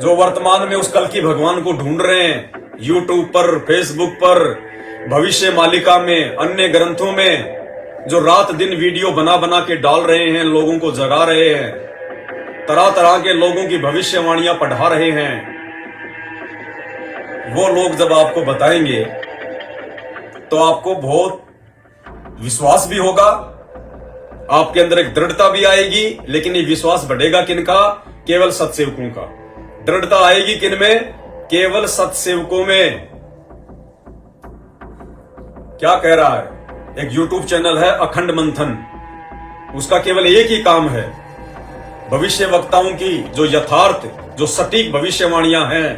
जो वर्तमान में उस कल की भगवान को ढूंढ रहे हैं, यूट्यूब पर, फेसबुक पर, भविष्य मालिका में, अन्य ग्रंथों में, जो रात दिन वीडियो बना बना के डाल रहे हैं, लोगों को जगा रहे हैं, तरह तरह के लोगों की भविष्यवाणियां पढ़ा रहे हैं, वो लोग जब आपको बताएंगे तो आपको बहुत विश्वास भी होगा, आपके अंदर एक दृढ़ता भी आएगी। लेकिन ये विश्वास बढ़ेगा किनका? केवल सत्सेवकों का। दृढ़ता आएगी किन में? केवल सत्सेवकों में। क्या कह रहा है? एक यूट्यूब चैनल है अखंड मंथन, उसका केवल एक ही काम है भविष्य वक्ताओं की जो यथार्थ, जो सटीक भविष्यवाणियां हैं,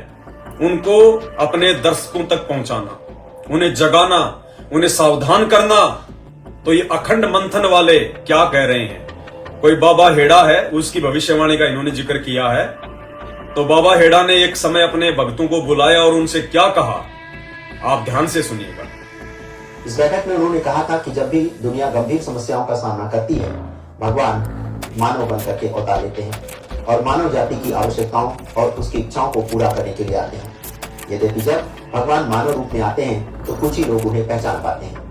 उनको अपने दर्शकों तक पहुंचाना, उन्हें जगाना, उन्हें सावधान करना। तो ये अखंड मंथन वाले क्या कह रहे हैं? कोई बाबा हेड़ा है, उसकी भविष्यवाणी का इन्होंने जिक्र किया है। तो बाबा हेड़ा ने एक समय अपने भक्तों को बुलाया और उनसे क्या कहा, आप ध्यान से सुनिएगा। इस बैठक में उन्होंने कहा था कि जब भी दुनिया गंभीर समस्याओं का सामना करती है, भगवान मानव बन करके अवतार लेते हैं और मानव जाति की आवश्यकताओं और उसकी इच्छाओं को पूरा करने के लिए आते हैं। यद्यपि जब भगवान मानव रूप में आते हैं तो कुछ ही लोग उन्हें पहचान पाते हैं।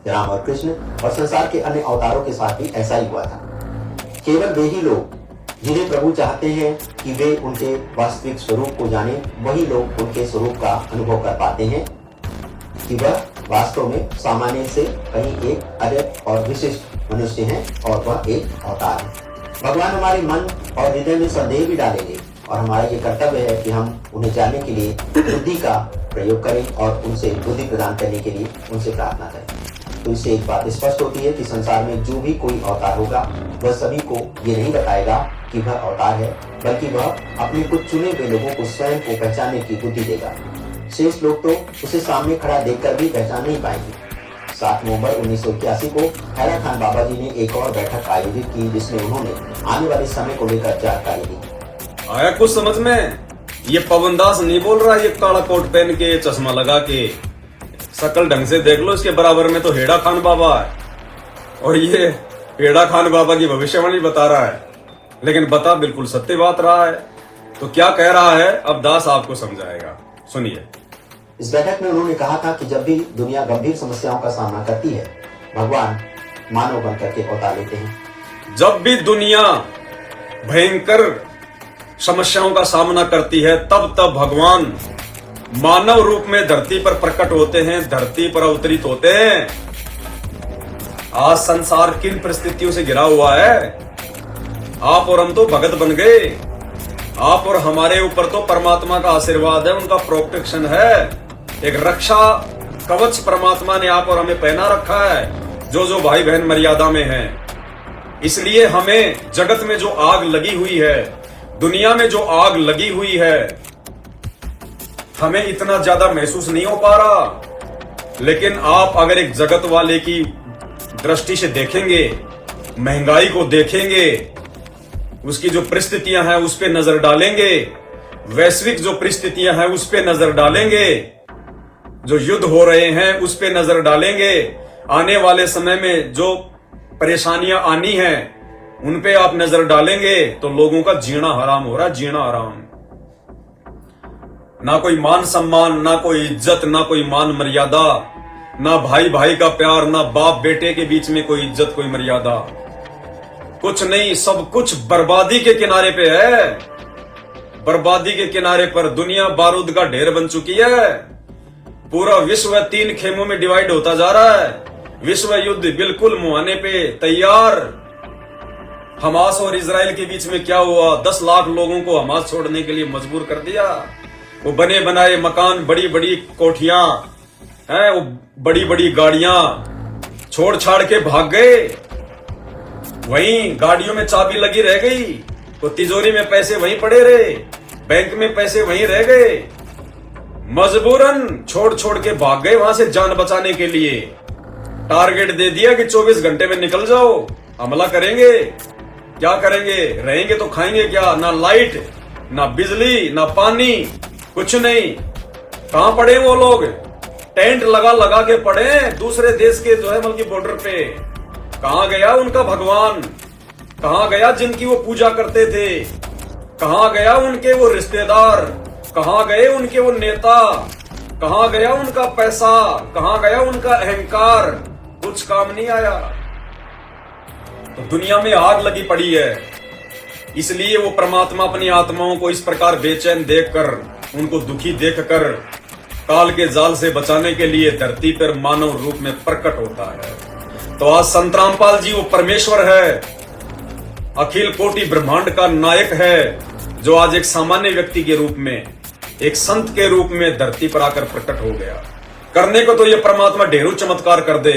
राम और कृष्ण और संसार के अन्य अवतारों के साथ भी ऐसा ही हुआ था। केवल वे ही लोग जिन्हें प्रभु चाहते हैं कि वे उनके वास्तविक स्वरूप को जाने, वही लोग उनके स्वरूप का अनुभव कर पाते हैं कि वह वास्तव में सामान्य से कहीं एक अलग और विशिष्ट मनुष्य है और वह एक अवतार है। भगवान हमारे मन और हृदय में संदेह भी डालेंगे और हमारा ये कर्तव्य है कि हम उन्हें जानने के लिए बुद्धि का प्रयोग करें और उनसे बुद्धि प्रदान करने के लिए उनसे प्रार्थना करें। तो इससे एक बात स्पष्ट होती है कि संसार में जो भी कोई अवतार होगा वह सभी को ये नहीं बताएगा कि वह अवतार है, बल्कि वह अपने कुछ चुने हुए लोगों को स्वयं को पहचानने की बुद्धि देगा। शेष लोग तो उसे सामने खड़ा देखकर भी पहचान नहीं पाएंगे। 7 नवंबर 1981 को हैरा खान बाबा जी ने एक और बैठक आयोजित की, जिसमें उन्होंने आने वाले समय को लेकर जानकारी दी। आया कुछ समझ में? ये पवनदास नहीं बोल रहा, ये काला कोट पहन के, चश्मा लगा के, शकल ढंग से देख लो, इसके बराबर में तो हेड़ा खान बाबा है और ये हेड़ा खान बाबा की भविष्यवाणी बता रहा है, लेकिन बता बिल्कुल सत्य बात रहा है। तो क्या कह रहा है अब दास आपको समझाएगा, सुनिए। इस बैठक में उन्होंने कहा था कि जब भी दुनिया गंभीर समस्याओं का सामना करती है, भगवान मानव बन करके अवतार लेते हैं। जब भी दुनिया भयंकर समस्याओं का सामना करती है, तब तब भगवान मानव रूप में धरती पर प्रकट होते हैं, धरती पर अवतरित होते हैं। आज संसार किन परिस्थितियों से घिरा हुआ है? आप और हम तो भगत बन गए। आप और हमारे ऊपर तो परमात्मा का आशीर्वाद है, उनका प्रोटेक्शन है, एक रक्षा कवच परमात्मा ने आप और हमें पहना रखा है, जो भाई बहन मर्यादा में हैं। इसलिए हमें जगत में जो आग लगी हुई है, दुनिया में जो आग लगी हुई है, हमें इतना ज्यादा महसूस नहीं हो पा रहा। लेकिन आप अगर एक जगत वाले की दृष्टि से देखेंगे, महंगाई को देखेंगे, उसकी जो परिस्थितियां हैं उस पर नजर डालेंगे, वैश्विक जो परिस्थितियां हैं उस पर नजर डालेंगे, जो युद्ध हो रहे हैं उस पे नजर डालेंगे, आने वाले समय में जो परेशानियां आनी हैं उन पे आप नजर डालेंगे, तो लोगों का जीना हराम हो रहा, जीना हराम। ना कोई मान सम्मान, ना कोई इज्जत, ना कोई मान मर्यादा, ना भाई भाई का प्यार, ना बाप बेटे के बीच में कोई इज्जत, कोई मर्यादा, कुछ नहीं। सब कुछ बर्बादी के किनारे पे है। बर्बादी के किनारे पर दुनिया बारूद का ढेर बन चुकी है। पूरा विश्व 3 खेमों में डिवाइड होता जा रहा है। विश्व युद्ध बिल्कुल मुहाने पे तैयार। हमास और इजराइल के बीच में क्या हुआ? 10 लाख लोगों को हमास छोड़ने के लिए मजबूर कर दिया। वो बने बनाए मकान, बड़ी बड़ी कोठियां हैं, वो बड़ी बड़ी गाड़ियां छोड़ छाड़ के भाग गए। वहीं गाड़ियों में चाबी लगी रह गई, तो तिजोरी में पैसे वहीं पड़े रहे, बैंक में पैसे वहीं रह गए। मजबूरन छोड़ छोड़ के भाग गए वहां से जान बचाने के लिए। टारगेट दे दिया कि 24 घंटे में निकल जाओ, हमला करेंगे। क्या करेंगे? रहेंगे तो खाएंगे क्या? ना लाइट, ना बिजली, ना पानी, कुछ नहीं। कहां पड़े वो लोग? टेंट लगा लगा के पड़े दूसरे देश के जो है बल्कि बॉर्डर पे। कहां गया उनका भगवान? कहां गया जिनकी वो पूजा करते थे? कहां गया उनके वो रिश्तेदार, कहां गए उनके वो नेता, कहां गया उनका पैसा, कहां गया उनका अहंकार, कुछ काम नहीं आया। तो दुनिया में आग लगी पड़ी है, इसलिए वो परमात्मा अपनी आत्माओं को इस प्रकार बेचैन देखकर, उनको दुखी देखकर काल के जाल से बचाने के लिए धरती पर मानव रूप में प्रकट होता है। तो आज संत रामपाल जी वो परमेश्वर है, अखिल कोटि ब्रह्मांड का नायक है, जो आज एक सामान्य व्यक्ति के रूप में, एक संत के रूप में धरती पर आकर प्रकट हो गया। करने को तो ये परमात्मा ढेरों चमत्कार कर दे,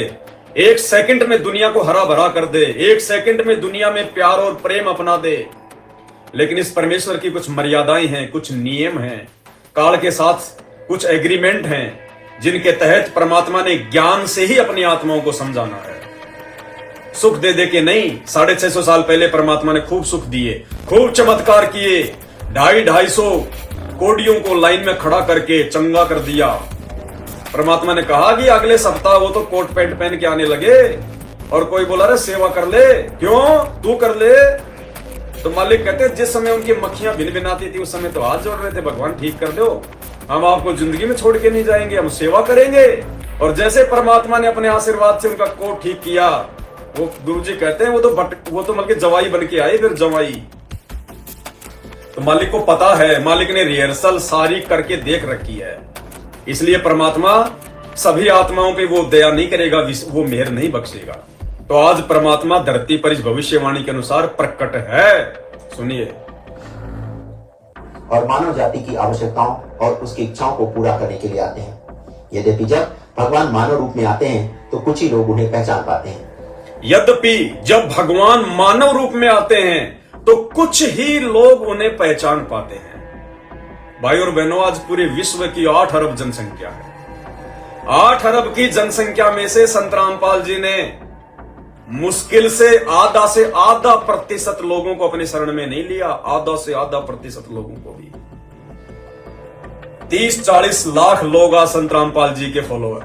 एक सेकंड में दुनिया को हरा भरा कर दे, एक सेकंड में दुनिया में प्यार और प्रेम अपना दे। लेकिन इस परमेश्वर की कुछ मर्यादाएं हैं, कुछ नियम हैं, काल के साथ कुछ एग्रीमेंट हैं, जिनके तहत परमात्मा ने ज्ञान से ही अपनी आत्माओं को समझाना है। सुख दे दे के नहीं, 650 साल पहले परमात्मा ने खूब सुख दिए, खूब चमत्कार किए, 250 कोडियों को लाइन में खड़ा करके चंगा कर दिया। परमात्मा ने कहा कि अगले सप्ताह वो तो कोट पैंट पहन के आने लगे, और कोई बोला रे सेवा कर ले, क्यों तू कर ले। तो मालिक कहते जिस समय उनकी मक्खियां भिन भिनाती थी उस समय तो हाथ जोड़ रहे थे, भगवान ठीक कर दो, हम आपको जिंदगी में छोड़ के नहीं जाएंगे, हम सेवा करेंगे। और जैसे परमात्मा ने अपने आशीर्वाद से उनका कोट ठीक किया, वो गुरुजी कहते हैं वो तो मतलब जवाई बन के आए, फिर जवाई। तो मालिक को पता है, मालिक ने रिहर्सल सारी करके देख रखी है, इसलिए परमात्मा सभी आत्माओं पे वो दया नहीं करेगा, वो मेहर नहीं बख्शेगा। तो आज परमात्मा धरती पर इस भविष्यवाणी के अनुसार प्रकट है, सुनिए। और मानव जाति की आवश्यकताओं और उसकी इच्छाओं को पूरा करने के लिए आते हैं। यद्यपि जब भगवान मानव रूप में आते हैं तो कुछ ही लोग उन्हें पहचान पाते हैं। यद्यपि जब भगवान मानव रूप में आते हैं तो कुछ ही लोग उन्हें पहचान पाते हैं। भाई और बहनों, आज पूरे विश्व की 8 अरब जनसंख्या है। 8 अरब की जनसंख्या में से संत रामपाल जी ने मुश्किल से आधा प्रतिशत लोगों को अपने शरण में नहीं लिया, आधा से आधा प्रतिशत लोगों को भी। 30-40 लाख लोग आज संत रामपाल जी के फॉलोअर,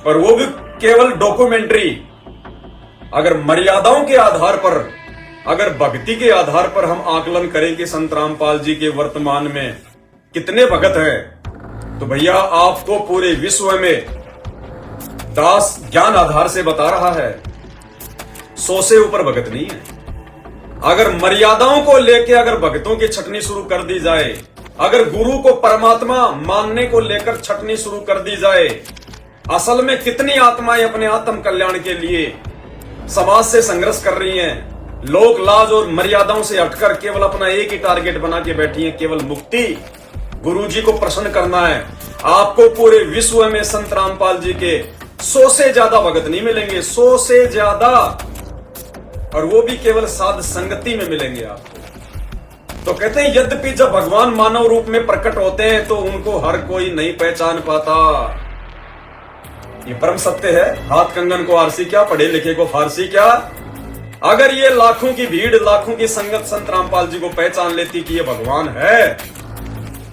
और वो भी केवल डॉक्यूमेंट्री। अगर मर्यादाओं के आधार पर, अगर भक्ति के आधार पर हम आकलन करें कि संत रामपाल जी के वर्तमान में कितने भगत हैं, तो भैया आपको पूरे विश्व में दास ज्ञान आधार से बता रहा है, 100 से ऊपर भगत नहीं है। अगर मर्यादाओं को लेकर अगर भक्तों की छटनी शुरू कर दी जाए, अगर गुरु को परमात्मा मानने को लेकर छटनी शुरू कर दी जाए, असल में कितनी आत्माएं अपने आत्म कल्याण के लिए समाज से संघर्ष कर रही हैं, लोक लाज और मर्यादाओं से हटकर केवल अपना एक ही टारगेट बना के बैठी हैं, केवल मुक्ति, गुरुजी को प्रसन्न करना है। आपको पूरे विश्व में संत रामपाल जी के 100 से ज्यादा भगत नहीं मिलेंगे, 100 से ज्यादा, और वो भी केवल साध संगति में मिलेंगे आपको। तो कहते हैं यद्यपि जब भगवान मानव रूप में प्रकट होते हैं तो उनको हर कोई नहीं पहचान पाता। ये परम सत्य है। हाथ कंगन को आरसी क्या, पढ़े लिखे को फारसी क्या। अगर ये लाखों की भीड़, लाखों की संगत संत रामपाल जी को पहचान लेती कि ये भगवान है,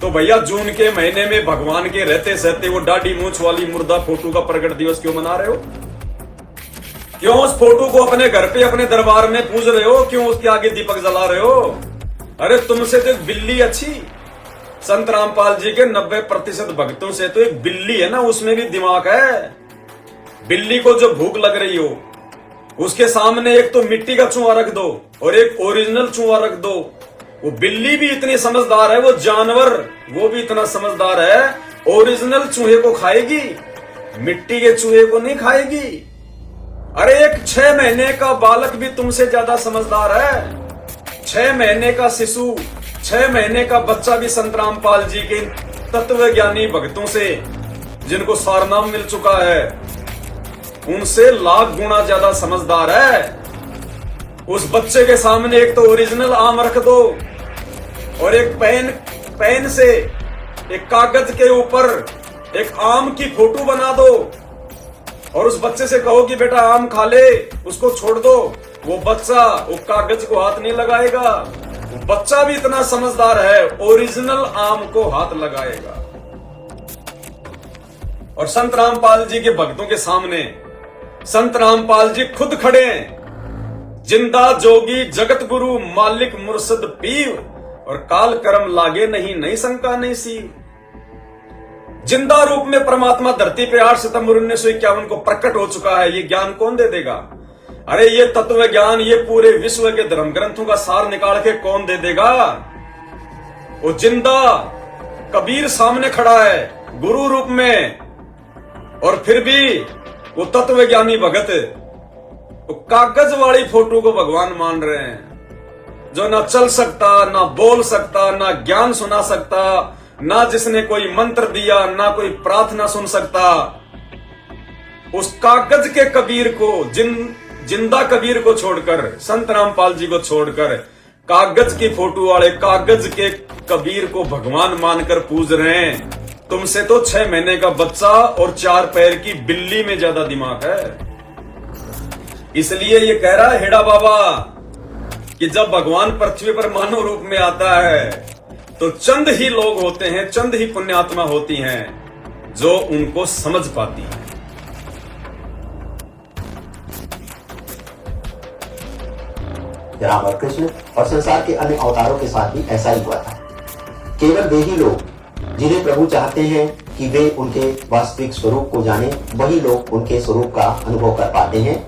तो भैया जून के महीने में भगवान के रहते सहते वो दाढ़ी मूंछ वाली मुर्दा फोटो का प्रकट दिवस क्यों मना रहे हो? क्यों उस फोटो को अपने घर पे अपने दरबार में पूज रहे हो? क्यों उसके आगे दीपक जला रहे हो? अरे तुमसे तो एक बिल्ली अच्छी। संत रामपाल जी के 90% भक्तों से तो एक बिल्ली है ना, उसमें भी दिमाग है। बिल्ली को जो भूख लग रही हो, उसके सामने एक तो मिट्टी का चूहा रख दो और एक ओरिजिनल चूहा रख दो। वो बिल्ली भी इतनी समझदार है, वो जानवर वो भी इतना समझदार है, ओरिजिनल चूहे को खाएगी, मिट्टी के चूहे को नहीं खाएगी। अरे एक 6 महीने का बालक भी तुमसे ज्यादा समझदार है। 6 महीने का शिशु, 6 महीने का बच्चा भी संत रामपाल जी के तत्वज्ञानी भक्तों से, जिनको सारनाम मिल चुका है, उनसे लाख गुना ज्यादा समझदार है। उस बच्चे के सामने एक तो ओरिजिनल आम रख दो और एक पेन से एक कागज के ऊपर एक आम की फोटो बना दो और उस बच्चे से कहो कि बेटा आम खा ले, उसको छोड़ दो। वो बच्चा वो कागज को हाथ नहीं लगाएगा। वो बच्चा भी इतना समझदार है, ओरिजिनल आम को हाथ लगाएगा। और संत रामपाल जी के भक्तों के सामने संत रामपाल जी खुद खड़े हैं, जिंदा जोगी जगत गुरु मालिक मुर्शद पीर। और काल कर्म लागे नहीं, नहीं शंका नहीं सी। जिंदा रूप में परमात्मा धरती पे 8 सितंबर 1951 को प्रकट हो चुका है। ये ज्ञान कौन दे देगा? अरे ये तत्व ज्ञान, ये पूरे विश्व के धर्म ग्रंथों का सार निकाल के कौन दे देगा? वो जिंदा कबीर सामने खड़ा है गुरु रूप में, और फिर भी वो तत्व ज्ञानी भगत वो कागज वाली फोटो को भगवान मान रहे हैं, जो ना चल सकता, ना बोल सकता, ना ज्ञान सुना सकता, ना जिसने कोई मंत्र दिया, ना कोई प्रार्थना सुन सकता। उस कागज के कबीर को, जिंदा कबीर को छोड़कर, संत रामपाल जी को छोड़कर, कागज की फोटो वाले कागज के कबीर को भगवान मानकर पूज रहे हैं। तुमसे तो 6 महीने का बच्चा और 4 पैर की बिल्ली में ज्यादा दिमाग है। इसलिए ये कह रहा है हेड़ा बाबा कि जब भगवान पृथ्वी पर मानव रूप में आता है तो चंद ही लोग होते हैं, चंद ही पुण्यात्मा होती हैं जो उनको समझ पाती हैं। राम और कृष्ण और संसार के अन्य अवतारों के साथ भी ऐसा ही हुआ था। केवल वे ही लोग जिन्हें प्रभु चाहते हैं कि वे उनके वास्तविक स्वरूप को जाने, वही लोग उनके स्वरूप का अनुभव कर पाते हैं।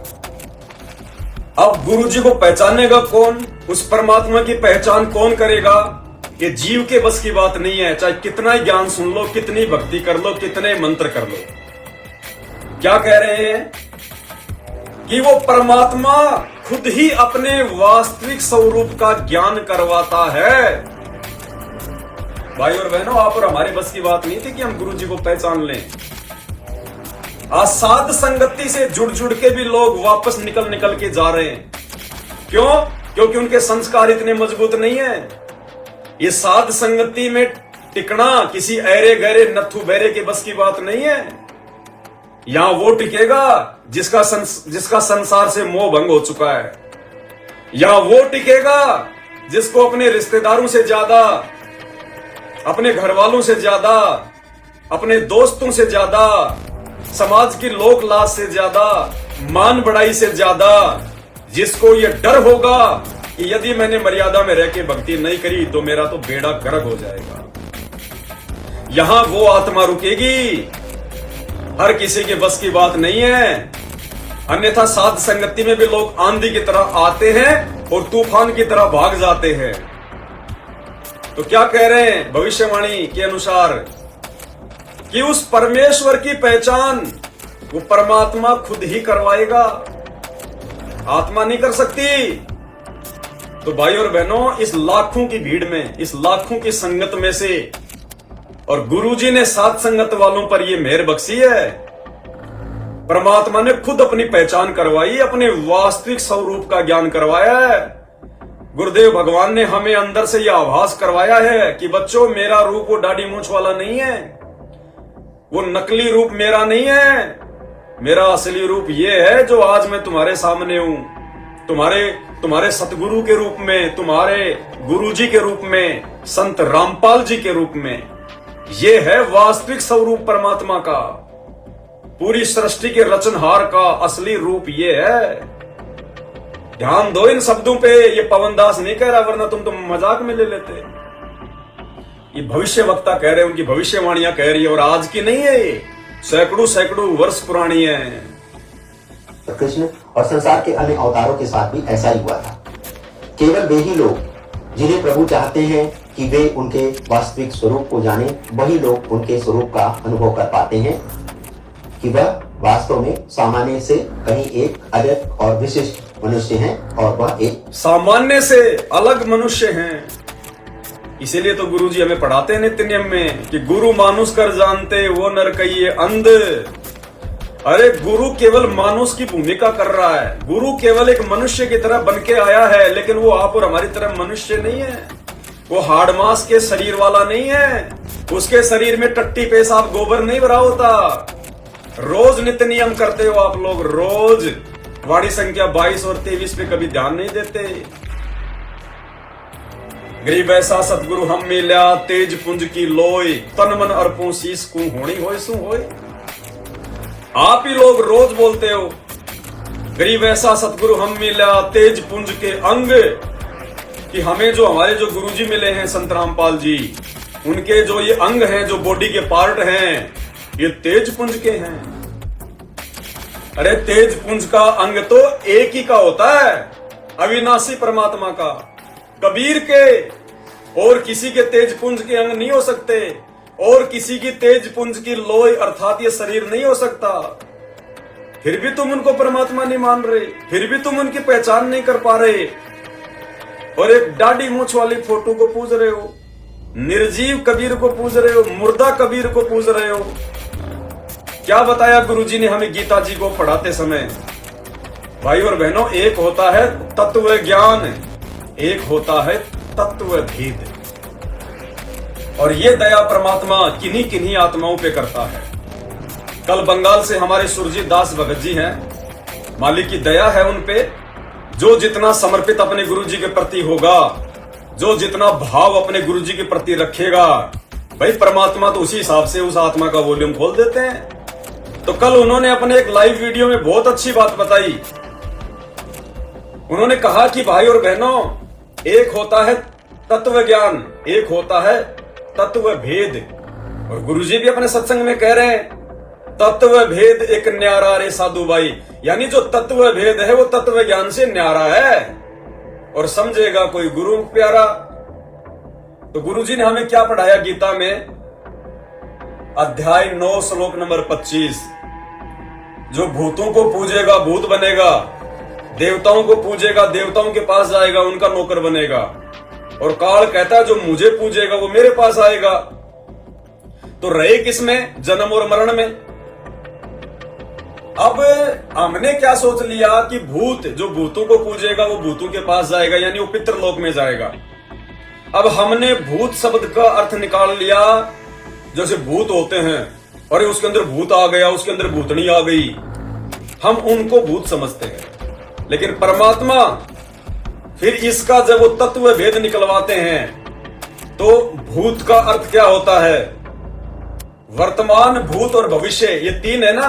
अब गुरु जी को पहचानेगा कौन? उस परमात्मा की पहचान कौन करेगा? ये जीव के बस की बात नहीं है। चाहे कितना ही ज्ञान सुन लो, कितनी भक्ति कर लो, कितने मंत्र कर लो। क्या कह रहे हैं कि वो परमात्मा खुद ही अपने वास्तविक स्वरूप का ज्ञान करवाता है। भाई और बहनों, आप और हमारे बस की बात नहीं थी कि हम गुरु जी को पहचान लें। आज साध संगति से जुड़ के भी लोग वापस निकल के जा रहे हैं। क्यों? क्योंकि उनके संस्कार इतने मजबूत नहीं है। ये साध संगति में टिकना किसी ऐरे गहरे नथु बहरे के बस की बात नहीं है। यहां वो टिकेगा जिसका संसार से मोह भंग हो चुका है। यहां वो टिकेगा जिसको अपने रिश्तेदारों से ज्यादा, अपने घर वालों से ज्यादा, अपने दोस्तों से ज्यादा, समाज की लोक लाज से ज्यादा, मान बढ़ाई से ज्यादा, जिसको ये डर होगा कि यदि मैंने मर्यादा में रह के भक्ति नहीं करी तो मेरा तो बेड़ा गर्क हो जाएगा। यहां वो आत्मा रुकेगी। हर किसी के बस की बात नहीं है। अन्यथा साध संगति में भी लोग आंधी की तरह आते हैं और तूफान की तरह भाग जाते हैं। तो क्या कह रहे हैं भविष्यवाणी के अनुसार कि उस परमेश्वर की पहचान वो परमात्मा खुद ही करवाएगा, आत्मा नहीं कर सकती। तो भाई और बहनों, इस लाखों की भीड़ में, इस लाखों की संगत में से, और गुरुजी ने साथ संगत वालों पर यह मेहर बख्शी है। परमात्मा ने खुद अपनी पहचान करवाई, अपने वास्तविक स्वरूप का ज्ञान करवाया है। गुरुदेव भगवान ने हमें अंदर से यह आभास करवाया है कि बच्चों, मेरा रूप वो दाढ़ी मूंछ वाला नहीं है, वो नकली रूप मेरा नहीं है। मेरा असली रूप ये है जो आज मैं तुम्हारे सामने हूं, तुम्हारे सतगुरु के रूप में, तुम्हारे गुरुजी के रूप में, संत रामपाल जी के रूप में। ये है वास्तविक स्वरूप परमात्मा का, पूरी सृष्टि के रचनहार का असली रूप ये है। ध्यान दो इन शब्दों पे। ये पवन दास नहीं कह रहा, वरना तुम तो मजाक में ले लेते। ये भविष्य वक्ता कह रहे हैं, उनकी भविष्यवाणियां कह रही है, और आज की नहीं है, ये सैकड़ों वर्ष पुरानी है। तो कृष्ण और संसार के अन्य अवतारों के साथ भी ऐसा ही हुआ था। केवल वे ही लोग जिन्हें प्रभु चाहते हैं कि वे उनके वास्तविक स्वरूप को जाने, वही लोग उनके स्वरूप का अनुभव कर पाते हैं कि वह वास्तव में सामान्य से कहीं एक अलग और विशिष्ट मनुष्य हैं, और वह एक सामान्य से अलग मनुष्य हैं। इसीलिए तो गुरुजी हमें पढ़ाते हैं नित्य नियम में कि गुरु मानुष कर जानते वो नर कहिए अंध। अरे गुरु केवल मानुष की भूमिका कर रहा है। गुरु केवल एक मनुष्य की तरह बन के आया है, लेकिन वो आप और हमारी तरह मनुष्य नहीं है। वो हाड़ मांस के शरीर वाला नहीं है। उसके शरीर में टट्टी पेशाब गोबर नहीं भरा होता। रोज नित्य नियम करते हो आप लोग, रोज वाणी संख्या 22 और 23 पे कभी ध्यान नहीं देते। गरीब ऐसा सतगुरु हम मिल्या, तेज पुंज की लोय, तन मन अर्पू शीस को होनी होय सु होय। आप ही लोग रोज बोलते हो, गरीब ऐसा सतगुरु हम मिल्या, तेज पुंज के अंग, कि हमें जो हमारे जो गुरुजी मिले हैं संत रामपाल जी, उनके जो ये अंग हैं, जो बॉडी के पार्ट हैं, ये तेज पुंज के हैं। अरे तेज पुंज का अंग तो एक ही का होता है, अविनाशी परमात्मा का, कबीर के। और किसी के तेज पुंज के अंग नहीं हो सकते, और किसी की तेज पुंज की लोई अर्थात ये शरीर नहीं हो सकता। फिर भी तुम उनको परमात्मा नहीं मान रहे, फिर भी तुम उनकी पहचान नहीं कर पा रहे, और एक दाढ़ी मूछ वाली फोटो को पूज रहे हो, निर्जीव कबीर को पूज रहे हो, मुर्दा कबीर को पूज रहे हो। क्या बताया गुरुजी ने हमें गीता जी को पढ़ाते समय? भाई और बहनों, एक होता है तत्व ज्ञान, एक होता है तत्व भेद, और ये दया परमात्मा किन्हीं किन्हीं आत्माओं पे करता है। कल बंगाल से हमारे सुरजीत दास भगत जी हैं, मालिक की दया है उन पे। जो जितना समर्पित अपने गुरुजी के प्रति होगा, जो जितना भाव अपने गुरुजी के प्रति रखेगा, भाई परमात्मा तो उसी हिसाब से उस आत्मा का वॉल्यूम खोल देते हैं। तो कल उन्होंने अपने एक लाइव वीडियो में बहुत अच्छी बात बताई। उन्होंने कहा कि भाई और बहनों, एक होता है तत्व ज्ञान, एक होता है तत्व भेद। और गुरुजी भी अपने सत्संग में कह रहे हैं, तत्व भेद एक न्यारा रे साधु भाई, यानी जो तत्व भेद है वो तत्व ज्ञान से न्यारा है, और समझेगा कोई गुरु प्यारा। तो गुरुजी ने हमें क्या पढ़ाया गीता में? अध्याय 9 श्लोक नंबर 25, जो भूतों को पूजेगा भूत बनेगा, देवताओं को पूजेगा देवताओं के पास जाएगा, उनका नौकर बनेगा। और काल कहता है जो मुझे पूजेगा वो मेरे पास आएगा। तो रहे किसमें? जन्म और मरण में। अब हमने क्या सोच लिया कि भूत, जो भूतों को पूजेगा वो भूतों के पास जाएगा, यानी वो पितृलोक में जाएगा। अब हमने भूत शब्द का अर्थ निकाल लिया, जैसे भूत होते हैं, अरे उसके अंदर भूत आ गया, उसके अंदर भूतनी आ गई, हम उनको भूत समझते हैं। लेकिन परमात्मा फिर इसका जब वो तत्व भेद निकलवाते हैं, तो भूत का अर्थ क्या होता है? वर्तमान, भूत और भविष्य, ये तीन है ना।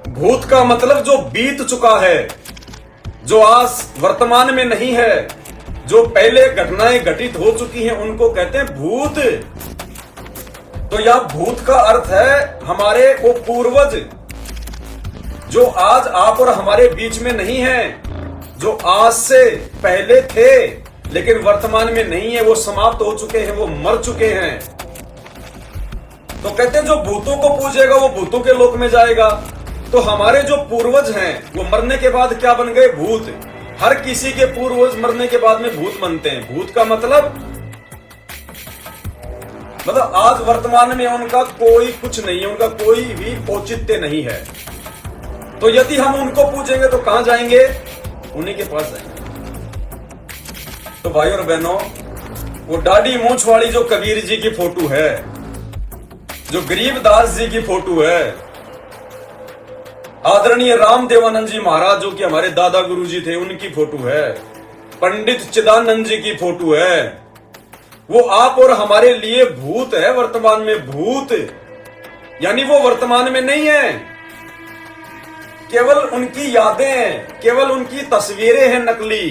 भूत का मतलब जो बीत चुका है, जो आज वर्तमान में नहीं है, जो पहले घटनाएं घटित हो चुकी हैं, उनको कहते हैं भूत। तो यह भूत का अर्थ है हमारे वो पूर्वज, जो आज आप और हमारे बीच में नहीं है, जो आज से पहले थे लेकिन वर्तमान में नहीं है, वो समाप्त हो चुके हैं, वो मर चुके हैं। तो कहते हैं जो भूतों को पूजेगा वो भूतों के लोक में जाएगा। तो हमारे जो पूर्वज हैं वो मरने के बाद क्या बन गए? भूत। हर किसी के पूर्वज मरने के बाद में भूत बनते हैं। भूत का मतलब आज वर्तमान में उनका कोई कुछ नहीं है, उनका कोई भी औचित्य नहीं है। तो यदि हम उनको पूजेंगे तो कहां जाएंगे? उन्हीं के पास जाएंगे। तो भाई और बहनों, वो दाढ़ी मूछ वाली जो कबीर जी की फोटो है, जो गरीबदास जी की फोटो है, आदरणीय रामदेवानंद जी महाराज जो कि हमारे दादा गुरु जी थे, उनकी फोटो है, पंडित चिदानंद जी की फोटो है, वो आप और हमारे लिए भूत है। वर्तमान में भूत, यानी वो वर्तमान में नहीं है, केवल उनकी यादें, केवल उनकी तस्वीरें हैं नकली।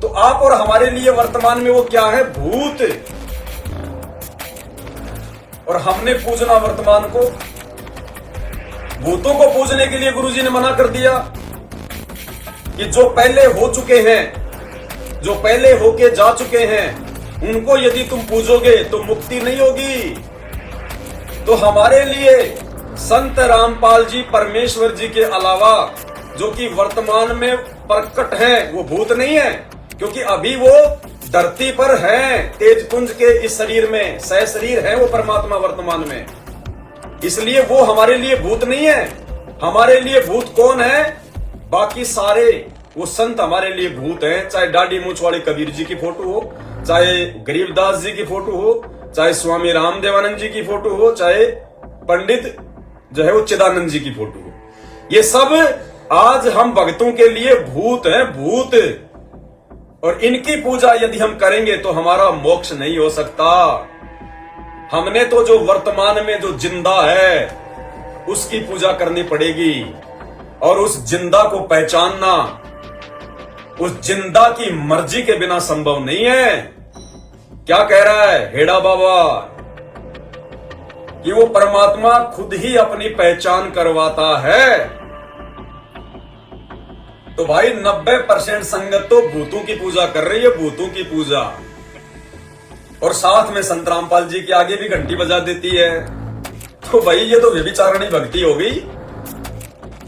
तो आप और हमारे लिए वर्तमान में वो क्या है? भूत। और हमने पूजना वर्तमान को। भूतों को पूजने के लिए गुरुजी ने मना कर दिया कि जो पहले हो चुके हैं, जो पहले होके जा चुके हैं, उनको यदि तुम पूजोगे तो मुक्ति नहीं होगी। तो हमारे लिए संत रामपाल जी परमेश्वर जी के अलावा जो कि वर्तमान में प्रकट हैं, वो भूत नहीं है, क्योंकि अभी वो धरती पर हैं, तेज पुंज के इस शरीर में, सह शरीर है वो परमात्मा वर्तमान में। इसलिए वो हमारे लिए भूत नहीं है। हमारे लिए भूत कौन है? बाकी सारे वो संत हमारे लिए भूत हैं। चाहे दाढ़ी मूछ वाले कबीर जी की फोटो हो, चाहे गरीबदास जी की फोटो हो, चाहे स्वामी रामदेवानंद जी की फोटो हो, चाहे पंडित जो है वो चिदानंद जी की फोटो हो, ये सब आज हम भक्तों के लिए भूत हैं, भूत। और इनकी पूजा यदि हम करेंगे तो हमारा मोक्ष नहीं हो सकता। हमने तो जो वर्तमान में जो जिंदा है उसकी पूजा करनी पड़ेगी, और उस जिंदा को पहचानना, उस जिंदा की मर्जी के बिना संभव नहीं है। क्या कह रहा है हेड़ा बाबा कि वो परमात्मा खुद ही अपनी पहचान करवाता है। तो भाई 90% संगत तो भूतों की पूजा कर रही है, भूतों की पूजा, और साथ में संत रामपाल जी के आगे भी घंटी बजा देती है। तो भाई ये तो व्यभिचारणी भक्ति हो गई,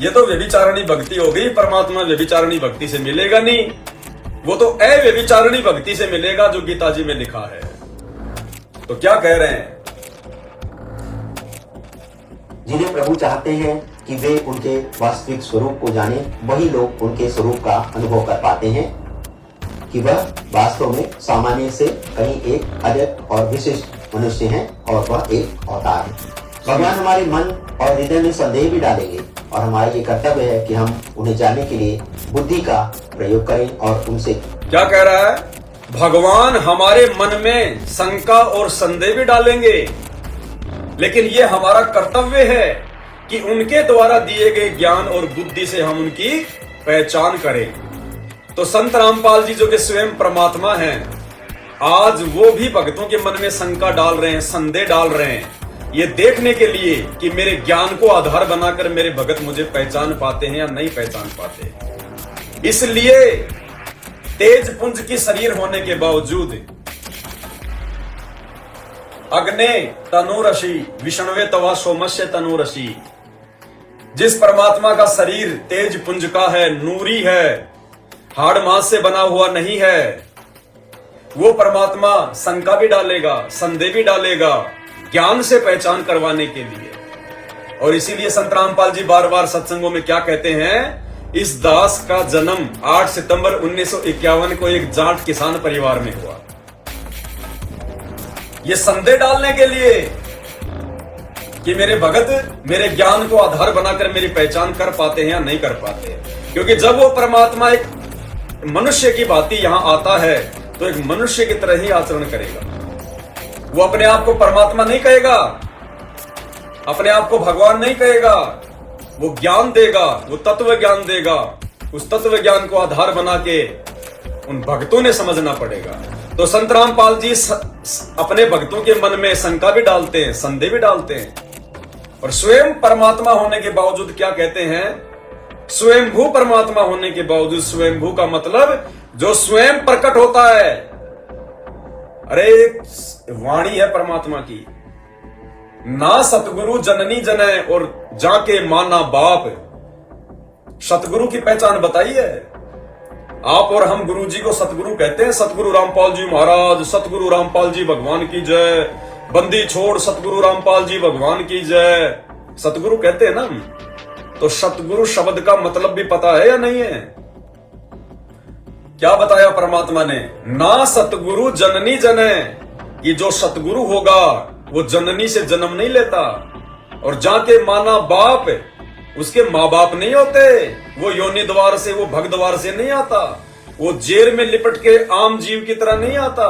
ये तो व्यभिचारणी भक्ति हो गई। परमात्मा व्यभिचारणी भक्ति से मिलेगा नहीं, वो तो अव्यभिचारणी भक्ति से मिलेगा जो गीता जी में लिखा है। तो क्या कह रहे हैं? जिन्हें प्रभु चाहते हैं कि वे उनके वास्तविक स्वरूप को जाने, वही लोग उनके स्वरूप का अनुभव कर पाते हैं कि वह वास्तव में सामान्य से कहीं एक अलग और विशिष्ट मनुष्य हैं और वह एक अवतार है। भगवान हमारे मन और हृदय में संदेह भी डालेंगे और हमारा ये कर्तव्य है कि हम उन्हें जानने के लिए बुद्धि का प्रयोग करें और उनसे। क्या कह रहा है? भगवान हमारे मन में शंका और संदेह भी डालेंगे, लेकिन ये हमारा कर्तव्य है कि उनके द्वारा दिए गए ज्ञान और बुद्धि से हम उनकी पहचान करें। तो संत रामपाल जी जो कि स्वयं परमात्मा हैं, आज वो भी भक्तों के मन में शंका डाल रहे हैं, संदेह डाल रहे हैं, ये देखने के लिए कि मेरे ज्ञान को आधार बनाकर मेरे भगत मुझे पहचान पाते हैं या नहीं पहचान पाते। इसलिए तेज पुंज की शरीर होने के बावजूद अग्ने तनुरसी विष्णवे तवा सोमस्य तनुरसी, जिस परमात्मा का शरीर तेज पुंज का है, नूरी है, हाड़ मांस से बना हुआ नहीं है, वो परमात्मा शंका भी डालेगा, संदेह भी डालेगा, ज्ञान से पहचान करवाने के लिए। और इसीलिए संत रामपाल जी बार बार सत्संगों में क्या कहते हैं? इस दास का जन्म 8 सितंबर 1951 को एक जाट किसान परिवार में हुआ। ये संदेह डालने के लिए कि मेरे भगत मेरे ज्ञान को आधार बनाकर मेरी पहचान कर पाते हैं या नहीं कर पाते। क्योंकि जब वो परमात्मा एक मनुष्य की भांति यहां आता है तो एक मनुष्य की तरह ही आचरण करेगा। वो अपने आप को परमात्मा नहीं कहेगा, अपने आप को भगवान नहीं कहेगा, वो ज्ञान देगा, वो तत्व ज्ञान देगा। उस तत्व ज्ञान को आधार बना के उन भक्तों ने समझना पड़ेगा। तो संत रामपाल जी अपने भक्तों के मन में शंका भी डालते हैं, संदेह भी डालते हैं, और स्वयं परमात्मा होने के बावजूद क्या कहते हैं? स्वयंभू परमात्मा होने के बावजूद, स्वयंभू का मतलब जो स्वयं प्रकट होता है। अरे वाणी है परमात्मा की, ना सतगुरु जननी जने और जाके माना बाप। सतगुरु की पहचान बताइए। आप और हम गुरु जी को सतगुरु कहते हैं। सतगुरु रामपाल जी महाराज, सतगुरु रामपाल जी भगवान की जय, बंदी छोड़ सतगुरु रामपाल जी भगवान की जय, सतगुरु कहते हैं ना। तो सतगुरु शब्द का मतलब भी पता है या नहीं है? क्या बताया परमात्मा ने? ना सतगुरु जननी जने, कि जो सतगुरु होगा वो जननी से जन्म नहीं लेता, और जाके माना बाप, उसके माँ बाप नहीं होते, वो योनि द्वार से, वो भग द्वार से नहीं आता, वो जेल में लिपट के आम जीव की तरह नहीं आता,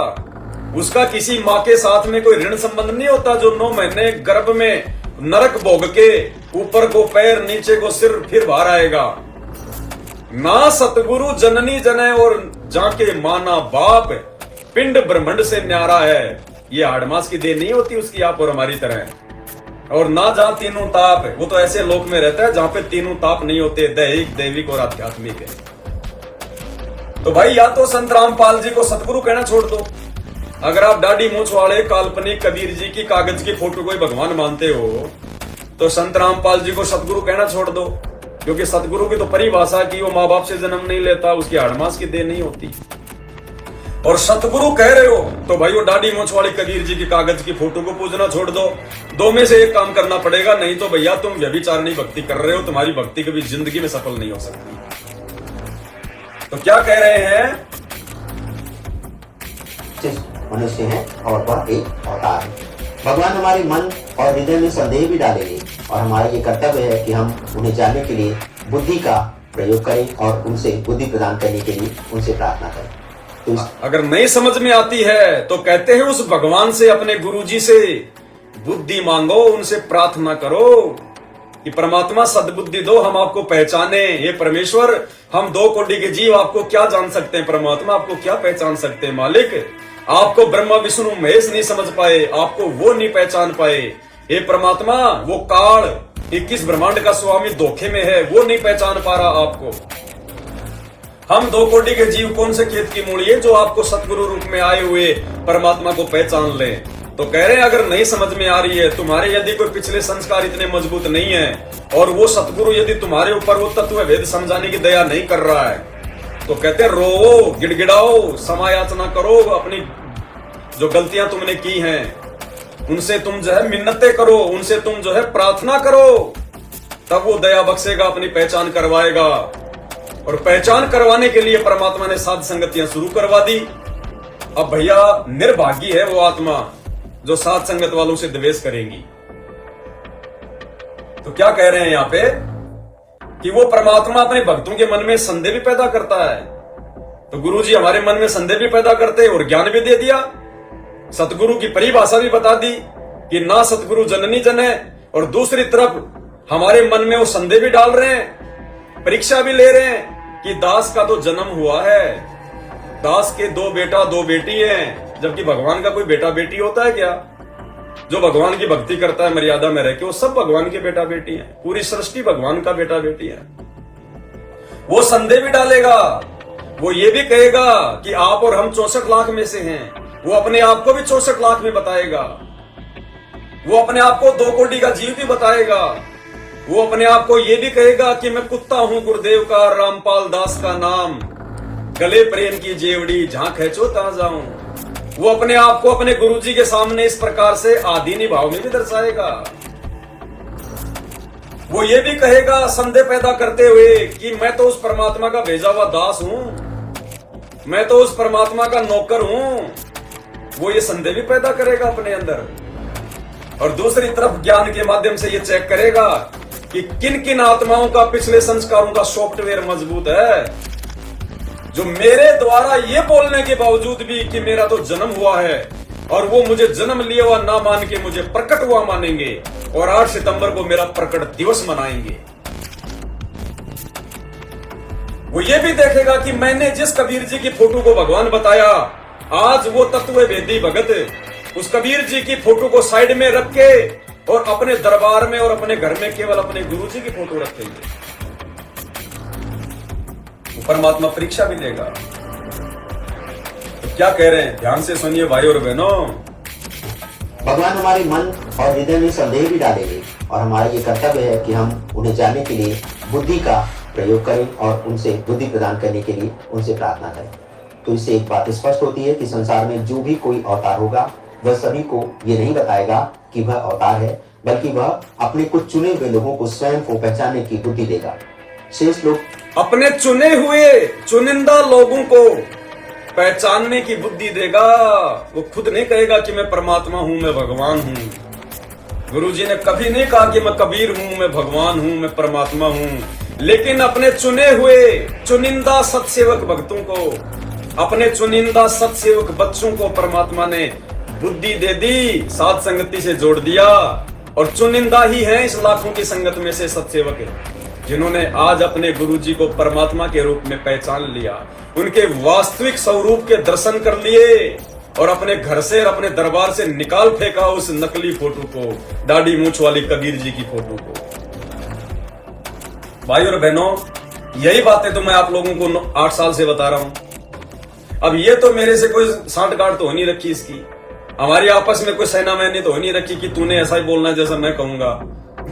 उसका किसी माँ के साथ में कोई ऋण संबंध नहीं होता जो 9 महीने गर्भ में नरक भोग के ऊपर को पैर नीचे को सिर फिर बाहर आएगा। ना सतगुरु जननी जने और जाके माना बाप, पिंड ब्रह्मांड से न्यारा है। ये हाड़मास की देह नहीं होती उसकी, आप और हमारी तरह। और ना जहां तीनों ताप है, वो तो ऐसे लोक में रहता है जहां पे तीनों ताप नहीं होते, दैहिक, दैविक और आध्यात्मिक है। तो भाई या तो संत रामपाल जी को सतगुरु कहना छोड़ दो। अगर आप दाढ़ी मूंछ वाले काल्पनिक कबीर जी की कागज की फोटो को भगवान मानते हो तो संत रामपाल जी को सतगुरु कहना छोड़ दो, क्योंकि सतगुरु की तो परिभाषा की वो माँ बाप से जन्म नहीं लेता, उसकी हाड़मास की देह नहीं होती। और सतगुरु कह रहे हो तो भाई वो दाढ़ी मूंछ वाली कबीर जी की कागज की फोटो को पूजना छोड़ दो। दो में से एक काम करना पड़ेगा, नहीं तो भैया तुम व्यभिचारणी भक्ति कर रहे हो, तुम्हारी भक्ति कभी जिंदगी में सफल नहीं हो सकती। तो क्या कह रहे हैं? मनुष्य हैं और वह एक अवतार है। भगवान हमारे मन और हृदय में संदेह भी डालेंगे और हमारा ये कर्तव्य है कि हम उन्हें जानने के लिए बुद्धि का प्रयोग करें और उनसे बुद्धि प्रदान करने के लिए उनसे प्रार्थना करें। तो अगर नहीं समझ में आती है तो कहते हैं उस भगवान से, अपने गुरुजी से बुद्धि मांगो, उनसे प्रार्थना करो। कि परमात्मा सद्बुद्धि दो, हम आपको पहचाने। ये परमेश्वर, हम दो कोटि के जीव आपको क्या जान सकते हैं परमात्मा, आपको क्या पहचान सकते हैं मालिक। आपको ब्रह्मा विष्णु महेश नहीं समझ पाए, आपको वो नहीं पहचान पाए। हे परमात्मा, वो काल 21 ब्रह्मांड का स्वामी धोखे में है, वो नहीं पहचान पा रहा आपको। हम दो कोटि के जीव कौन से खेत की मूड़ी है जो आपको सतगुरु रूप में आए हुए परमात्मा को पहचान ले। तो कह रहे हैं अगर नहीं समझ में आ रही है, तुम्हारे यदि कोई पिछले संस्कार इतने मजबूत नहीं है और वो सतगुरु यदि तुम्हारे ऊपर वो तत्व भेद समझाने की दया नहीं कर रहा है, तो कहते रो, गिड़गिड़ाओ, समायाचना करो, अपनी जो गलतियां तुमने की हैं उनसे तुम जो है मिन्नतें करो, उनसे तुम जो है प्रार्थना करो, तब वो दया बख्शेगा, अपनी पहचान करवाएगा। और पहचान करवाने के लिए परमात्मा ने साध संगतियां शुरू करवा दी। अब भैया निर्भागी है वो आत्मा जो साध संगत वालों से द्वेष करेंगी। तो क्या कह रहे हैं यहां पे कि वो परमात्मा अपने भक्तों के मन में संदेह भी पैदा करता है। तो गुरुजी हमारे मन में संदेह भी पैदा करते और ज्ञान भी दे दिया, सतगुरु की परिभाषा भी बता दी कि ना सतगुरु जननी जन है, और दूसरी तरफ हमारे मन में वो संदेह भी डाल रहे हैं, परीक्षा भी ले रहे हैं कि दास का तो जन्म हुआ है, दास के 2 बेटा 2 बेटी हैं, जबकि भगवान का कोई बेटा बेटी होता है क्या? जो भगवान की भक्ति करता है मर्यादा में रह के, वो सब भगवान के बेटा बेटी हैं, पूरी सृष्टि भगवान का बेटा बेटी है। वो संदेह भी डालेगा, वो ये भी कहेगा कि आप और हम 64 लाख में से हैं, वो अपने आप को भी 64 लाख में बताएगा, वो अपने आप को 2 कोटि का जीव भी बताएगा, वो अपने आप को ये भी कहेगा कि मैं कुत्ता हूं गुरुदेव का, रामपाल दास का नाम, गले प्रेम की जेवड़ी, जहां खेचो तहां जाऊं। वो अपने आप को अपने गुरुजी के सामने इस प्रकार से आदीनी भाव में भी दर्शाएगा। वो ये भी कहेगा संदेह पैदा करते हुए कि मैं तो उस परमात्मा का भेजा हुआ दास हूं, मैं तो उस परमात्मा का नौकर हूं। वो ये संदेह भी पैदा करेगा अपने अंदर, और दूसरी तरफ ज्ञान के माध्यम से ये चेक करेगा कि किन किन आत्माओं का पिछले संस्कारों का सॉफ्टवेयर मजबूत है, जो मेरे द्वारा ये बोलने के बावजूद भी कि मेरा तो जन्म हुआ है, और वो मुझे जन्म लिया हुआ ना मान के मुझे प्रकट हुआ मानेंगे, और 8 सितंबर को मेरा प्रकट दिवस मनाएंगे। वो ये भी देखेगा कि मैंने जिस कबीर जी की फोटो को भगवान बताया, आज वो तत्व भेदी भगत उस कबीर जी की फोटो को साइड में रख के और अपने दरबार में और अपने घर में केवल अपने गुरु जी की फोटो रखेंगे। परमात्मा परीक्षा भी लेगा। तो क्या कह रहे हैं, ध्यान से सुनिए भाई और बहनों। भगवान हमारे मन और हृदय में संदेह भी डालेंगे, और हमारा ये कर्तव्य है कि हम उन्हें जानने के लिए बुद्धि का प्रयोग करें और उनसे बुद्धि प्रदान करने के लिए उनसे प्रार्थना करें। तो इससे एक बात स्पष्ट होती है कि संसार में जो भी कोई अवतार होगा, वह सभी को ये नहीं बताएगा कि वह अवतार है, बल्कि वह अपने कुछ चुने हुए लोगों को स्वयं को पहचानने की बुद्धि देगा। शेष लोग अपने चुने हुए चुनिंदा लोगों को पहचानने की बुद्धि देगा। वो खुद नहीं कहेगा कि मैं परमात्मा हूं, मैं भगवान हूं। गुरुजी ने कभी नहीं कहा कि मैं कबीर हूं, मैं भगवान हूं, मैं परमात्मा हूं, लेकिन अपने चुने हुए चुनिंदा सत्सेवक भक्तों को, अपने चुनिंदा सत्सेवक बच्चों को परमात्मा ने बुद्धि दे दी, साध संगति से जोड़ दिया। और चुनिंदा ही है इस लाखों की संगत में से सत्सेवक जिन्होंने आज अपने गुरुजी को परमात्मा के रूप में पहचान लिया, उनके वास्तविक स्वरूप के दर्शन कर लिए, और अपने घर से और अपने दरबार से निकाल फेंका उस नकली फोटो को, दाढ़ी मूंछ वाली कबीर जी की फोटो को। भाई और बहनों, यही बातें तो मैं आप लोगों को 8 साल से बता रहा हूं। अब ये तो मेरे से कोई सांठगांठ तो हो नहीं रखी इसकी, हमारी आपस में कोई सेना मैंने तो हो नहीं रखी कि तूने ऐसा ही बोलना जैसा मैं कहूंगा।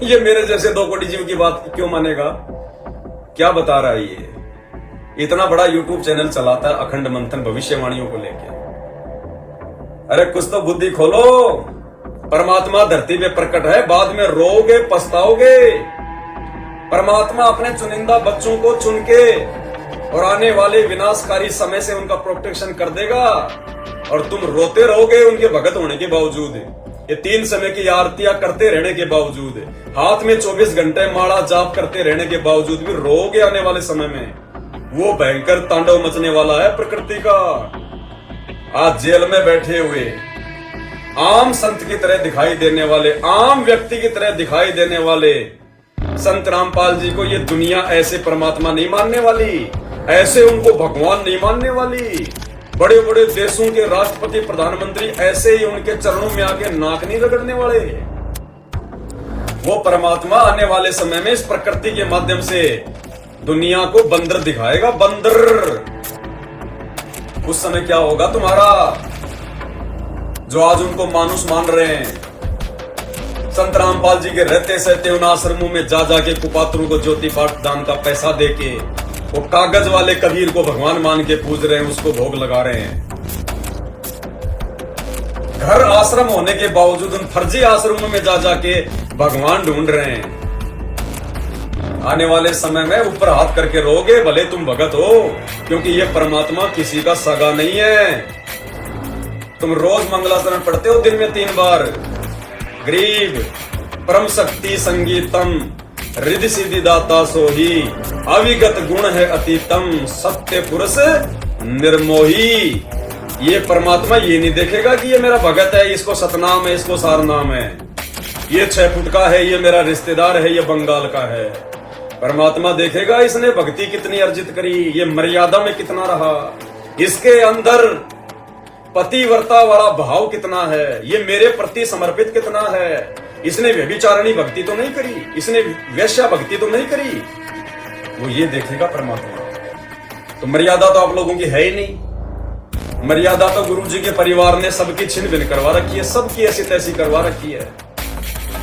ये मेरे जैसे 2 कोटि जीव की बात क्यों मानेगा? क्या बता रहा है ये? इतना बड़ा यूट्यूब चैनल चलाता है अखंड मंथन भविष्यवाणियों को लेकर। अरे कुछ तो बुद्धि खोलो। परमात्मा धरती पे प्रकट है, बाद में रोओगे पछताओगे। परमात्मा अपने चुनिंदा बच्चों को चुन के और आने वाले विनाशकारी समय से उनका प्रोटेक्शन कर देगा, और तुम रोते रहोगे उनके भगत होने के बावजूद, ये 3 समय की आरतियां करते रहने के बावजूद, हाथ में 24 घंटे माला जाप करते रहने के बावजूद भी रोगे आने वाले समय में। वो भयंकर तांडव मचने वाला है प्रकृति का। आज जेल में बैठे हुए आम संत की तरह दिखाई देने वाले, आम व्यक्ति की तरह दिखाई देने वाले संत रामपाल जी को ये दुनिया ऐसे परमात्मा नहीं मानने वाली, ऐसे उनको भगवान नहीं मानने वाली। बड़े बड़े देशों के राष्ट्रपति प्रधानमंत्री ऐसे ही उनके चरणों में आके नाक नहीं रगड़ने वाले। वो परमात्मा आने वाले समय में इस प्रकृति के माध्यम से दुनिया को बंदर दिखाएगा, बंदर। उस समय क्या होगा तुम्हारा, जो आज उनको मानुष मान रहे हैं। संत रामपाल जी के रहते सहते उन आश्रमों में जा जाके कुपात्रों को ज्योति पाठ दान का पैसा देके वो कागज वाले कबीर को भगवान मान के पूज रहे हैं, उसको भोग लगा रहे हैं। घर आश्रम होने के बावजूद उन फर्जी आश्रमों में जा जाके भगवान ढूंढ रहे हैं। आने वाले समय में ऊपर हाथ करके रोगे भले तुम भगत हो, क्योंकि ये परमात्मा किसी का सगा नहीं है। तुम रोज मंगलाचरण पढ़ते हो दिन में 3 बार। ग्रीव परम शक्ति संगीतम रिद्धि सिद्धि दाता सोही, अविगत गुण है अतीतम सत्य पुरुष निर्मोही। ये परमात्मा ये नहीं देखेगा कि ये मेरा भगत है, इसको सतनाम है, इसको सारनाम है, ये 6 फुट का है, ये मेरा रिश्तेदार है, ये बंगाल का है। परमात्मा देखेगा इसने भक्ति कितनी अर्जित करी, ये मर्यादा में कितना रहा, इसके अंदर पतिव्रता वाला भाव कितना है, ये मेरे प्रति समर्पित कितना है। इसने व्यभिचारिणी भक्ति तो नहीं करी, इसने वैश्या भक्ति तो नहीं करी, वो ये देखेगा परमात्मा। तो मर्यादा तो आप लोगों की है ही नहीं। मर्यादा तो गुरु जी के परिवार ने सबकी छिन भिन करवा रखी है, सबकी ऐसी तैसी करवा रखी है।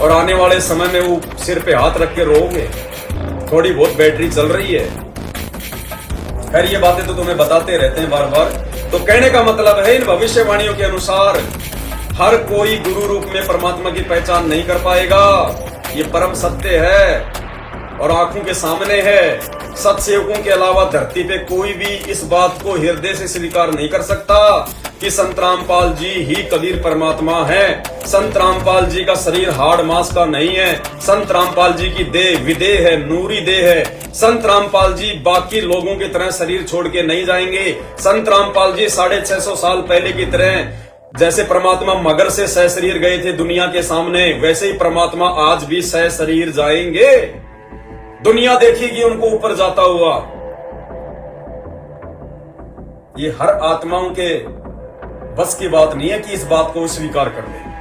और आने वाले समय में वो सिर पे हाथ रख के रोगे। थोड़ी बहुत बैटरी चल रही है। खैर ये बातें तो तुम्हें बताते रहते हैं बार बार। तो कहने का मतलब है इन भविष्यवाणियों के अनुसार हर कोई गुरु रूप में परमात्मा की पहचान नहीं कर पाएगा। ये परम सत्य है और आंखों के सामने है। सत्सेवकों के अलावा धरती पे कोई भी इस बात को हृदय से स्वीकार नहीं कर सकता कि संत रामपाल जी ही कबीर परमात्मा है। संत रामपाल जी का शरीर हाड़ मांस का नहीं है। संत रामपाल जी की देह विदेह है, नूरी देह है। संत रामपाल जी बाकी लोगों की तरह शरीर छोड़ के नहीं जाएंगे। संत रामपाल जी 650 साल पहले की तरह जैसे परमात्मा मगर से सह शरीर गए थे दुनिया के सामने, वैसे ही परमात्मा आज भी सह शरीर जाएंगे। दुनिया देखेगी उनको ऊपर जाता हुआ। ये हर आत्माओं के बस की बात नहीं है कि इस बात को स्वीकार कर ले।